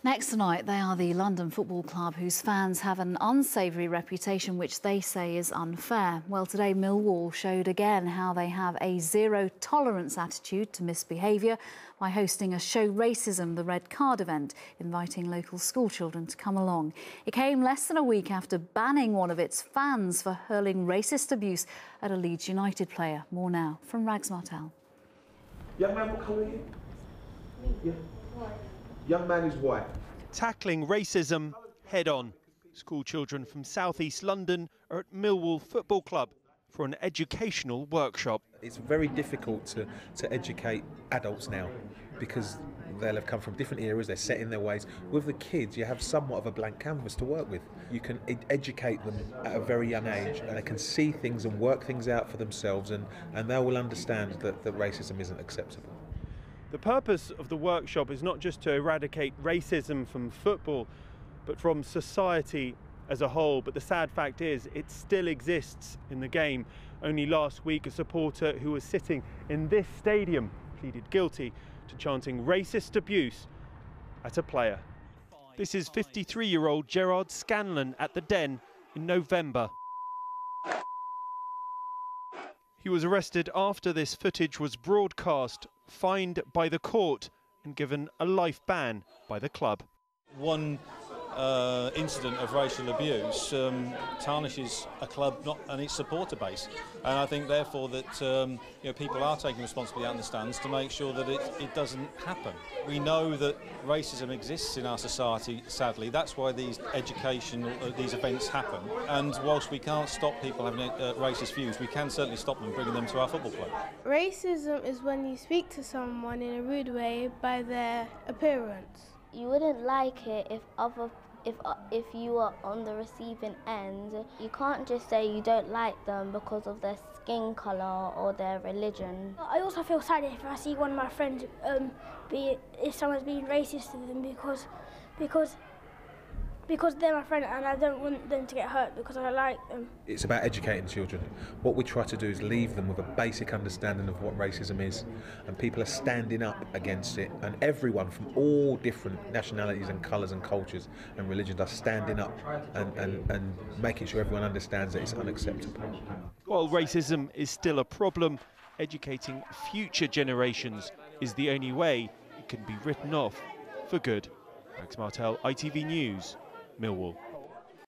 Next tonight, they are the London Football Club, whose fans have an unsavoury reputation which they say is unfair. Well, today Millwall showed again how they have a zero-tolerance attitude to misbehaviour by hosting a Show Racism the Red Card event, inviting local schoolchildren to come along. It came less than a week after banning one of its fans for hurling racist abuse at a Leeds United player. More now from Rags Martel. Young man, what colour are you? Yeah. Young man is white. Tackling racism head-on. School children from South East London are at Millwall Football Club for an educational workshop. It's very difficult to educate adults now because they'll have come from different eras, they're set in their ways. With the kids, you have somewhat of a blank canvas to work with. You can educate them at a very young age and they can see things and work things out for themselves, and they will understand that racism isn't acceptable. The purpose of the workshop is not just to eradicate racism from football, but from society as a whole. But the sad fact is, it still exists in the game. Only last week, a supporter who was sitting in this stadium pleaded guilty to chanting racist abuse at a player. This is 53-year-old Gerard Scanlon at the Den in November. He was arrested after this footage was broadcast, fined by the court and given a life ban by the club. One incident of racial abuse tarnishes a club and its supporter base, and I think therefore that people are taking responsibility out in the stands to make sure that it doesn't happen. We know that racism exists in our society, sadly. That's why these these events happen, and whilst we can't stop people having racist views, we can certainly stop them bringing them to our football club. Racism is when you speak to someone in a rude way by their appearance. You wouldn't like it if you are on the receiving end. You can't just say you don't like them because of their skin colour or their religion. I also feel sad if I see one of my friends if someone's being racist to them because they're my friend and I don't want them to get hurt because I like them. It's about educating children. What we try to do is leave them with a basic understanding of what racism is, and people are standing up against it, and everyone from all different nationalities and colours and cultures and religions are standing up and making sure everyone understands that it's unacceptable. While racism is still a problem, educating future generations is the only way it can be written off for good. Max Martel, ITV News, Millwall.